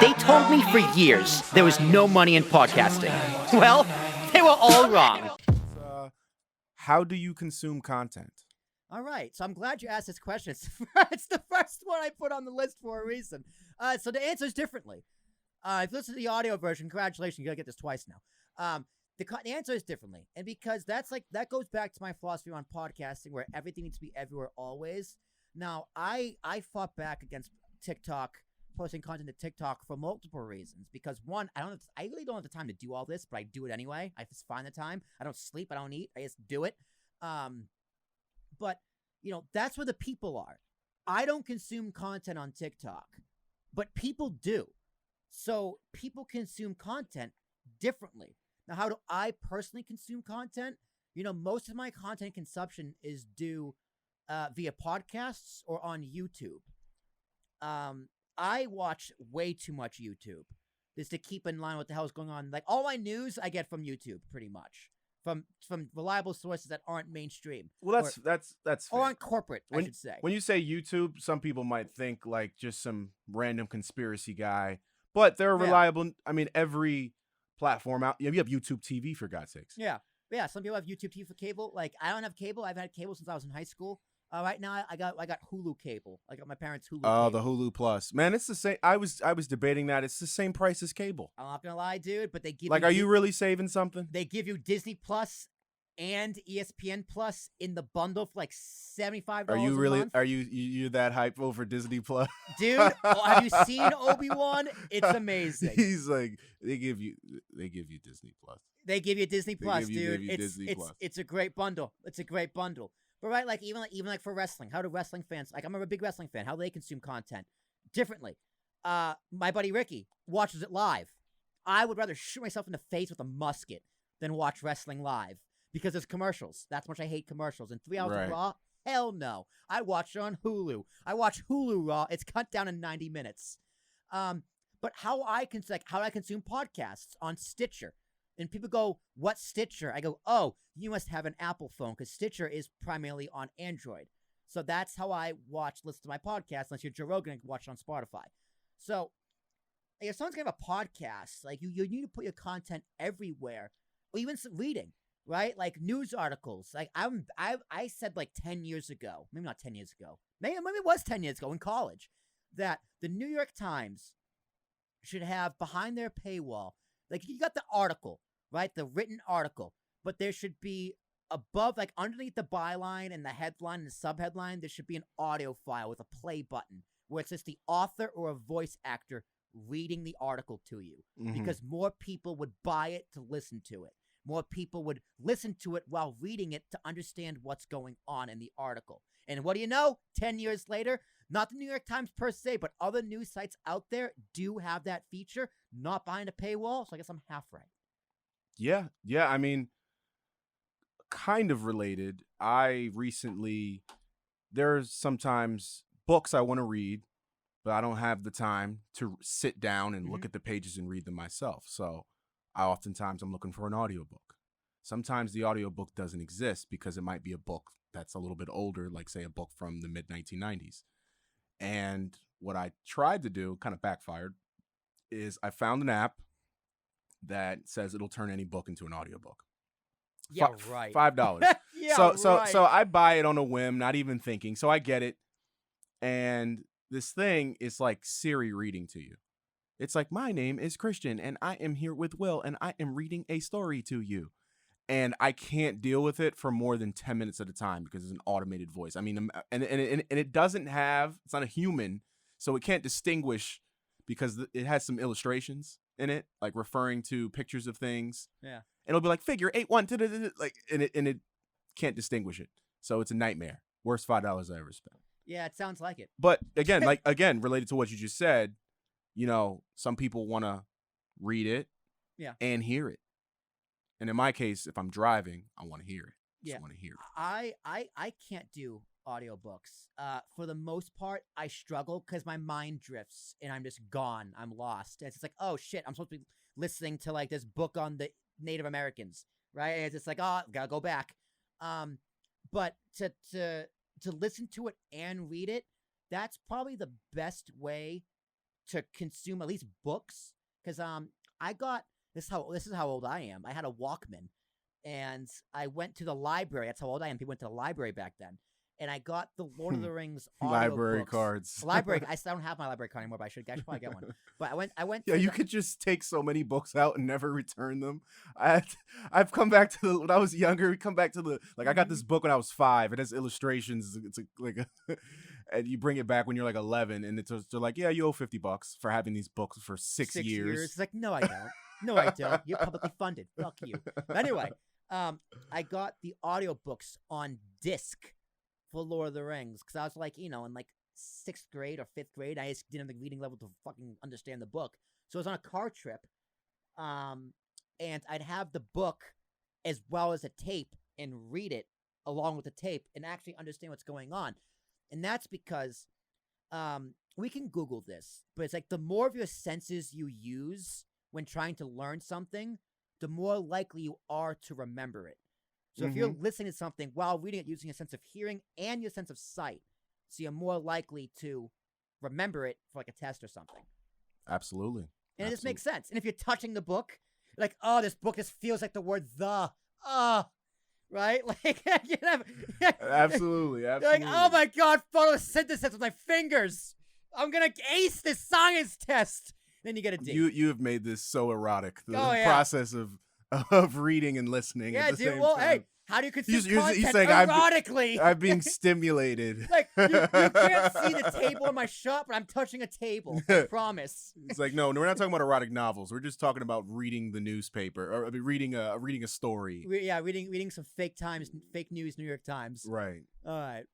They told me for years there was no money in podcasting. Well, they were all wrong. How do you consume content? All right, so I'm glad you asked this question. It's the first one I put on the list for a reason. So the answer is differently. If you listen to the audio version, congratulations, you gotta get this twice now. The answer is differently, and because that goes back to my philosophy on podcasting, where everything needs to be everywhere always. Now, I fought back against TikTok, posting content to TikTok for multiple reasons. Because one, I really don't have the time to do all this, but I do it anyway. I just find the time. I don't sleep. I don't eat. I just do it. But that's where the people are. I don't consume content on TikTok, but people do. So people consume content differently. Now, how do I personally consume content? Most of my content consumption is due via podcasts or on YouTube. I watch way too much YouTube just to keep in line what the hell is going on. Like, all my news I get from YouTube, pretty much. From reliable sources that aren't mainstream. Well, that's fair. Or aren't corporate, I should say. When you say YouTube, some people might think like just some random conspiracy guy, but they're reliable. I mean, every platform out. You have YouTube TV, for God's sakes. Yeah. Some people have YouTube TV for cable. Like, I don't have cable. I've had cable since I was in high school. Right now, I got Hulu cable. I got my parents' Hulu. Oh, cable. the Hulu Plus, man, it's the same. I was debating that it's the same price as cable. I'm not gonna lie, dude, but they give are you really saving something? They give you Disney Plus and ESPN Plus in the bundle for like $75. Are you really? month. Are you that hype over Disney Plus, dude? Have you seen Obi-Wan? It's amazing. He's like, they give you Disney Plus. They give you Disney Plus, dude. Disney Plus. It's a great bundle. It's a great bundle. But right, like even for wrestling, how do wrestling fans, like, I'm a big wrestling fan, how do they consume content differently? My buddy Ricky watches it live. I would rather shoot myself in the face with a musket than watch wrestling live because there's commercials. That's how much I hate commercials. And 3 hours of Raw, hell no. I watch it on Hulu. I watch Hulu Raw. It's cut down in 90 minutes. But how I consume podcasts on Stitcher. And people go, "What's Stitcher?" I go, "Oh, you must have an Apple phone because Stitcher is primarily on Android." So that's how I listen to my podcast. Unless you're Joe Rogan, and watch it on Spotify. So if someone's gonna have a podcast, like you need to put your content everywhere, or even some reading, right? Like news articles. Like I said like 10 years ago, maybe not 10 years ago, maybe it was 10 years ago in college, that the New York Times should have behind their paywall. Like, you got the article, right? The written article. But there should be above, like, underneath the byline and the headline and the subheadline, there should be an audio file with a play button where it's just the author or a voice actor reading the article to you. Mm-hmm. Because more people would buy it to listen to it. More people would listen to it while reading it to understand what's going on in the article. And what do you know? 10 years later, not the New York Times per se, but other news sites out there do have that feature, not behind a paywall. So I guess I'm half right. Yeah. I mean, kind of related. There's sometimes books I want to read, but I don't have the time to sit down and look at the pages and read them myself. So I'm looking for an audiobook. Sometimes the audiobook doesn't exist because it might be a book that's a little bit older, like say a book from the mid 1990s. And what I tried to do, kind of backfired, is I found an app that says it'll turn any book into an audiobook. Yeah, right. $5. So I buy it on a whim, not even thinking. So I get it. And this thing is like Siri reading to you. It's like, "My name is Christian and I am here with Will and I am reading a story to you." And I can't deal with it for more than 10 minutes at a time because it's an automated voice. I mean, and it doesn't have, it's not a human, so it can't distinguish because it has some illustrations in it, like referring to pictures of things. Yeah. And it'll be like figure 8 1 like, and it can't distinguish it. So it's a nightmare. Worst $5 I ever spent. Yeah, it sounds like it. But again, related to what you just said, some people want to read it and hear it. And in my case, if I'm driving, I want to hear it. Yeah. I want to hear it. I can't do audiobooks. For the most part, I struggle because my mind drifts and I'm just gone. I'm lost. And it's just like, oh shit, I'm supposed to be listening to like this book on the Native Americans, right? And it's just like, oh, gotta go back. But to listen to it and read it, that's probably the best way to consume at least books, because I got this is how old I am. I had a Walkman, and I went to the library. That's how old I am. People went to the library back then, and I got the Lord of the Rings library audiobooks. cards. Library. I still don't have my library card anymore, but I should probably get one. But I went. Yeah, to you the- could just take so many books out and never return them. I've come back to when I was younger. We come back to I got this book when I was 5. It has illustrations. It's and you bring it back when you're like 11, and they're like, yeah, you owe $50 for having these books for 6 years. It's like, no, I don't. No, I don't. You're publicly funded. Fuck you. But anyway, I got the audiobooks on disc for Lord of the Rings because I was like, in like 6th grade or 5th grade. I just didn't have the reading level to fucking understand the book. So I was on a car trip, and I'd have the book as well as a tape and read it along with the tape and actually understand what's going on. And that's because we can Google this, but it's like the more of your senses you use when trying to learn something, the more likely you are to remember it. So if you're listening to something while reading it using a sense of hearing and your sense of sight, so you're more likely to remember it for like a test or something. Absolutely. And it just makes sense. And if you're touching the book, you're like, oh, this book just feels like the word the. Right? Like, Absolutely. You're like, oh my God, photosynthesis with my fingers. I'm going to ace this science test. Then you get a D. You have made this so erotic. The yeah. process of reading and listening. Yeah, at the dude. Same well, time. hey, how do you consume content he's saying erotically? I'm being stimulated. Like, you can't see the table in my shop, but I'm touching a table. I promise. It's like, no, we're not talking about erotic novels. We're just talking about reading the newspaper or reading a story. Reading some fake news, New York Times. Right. All right.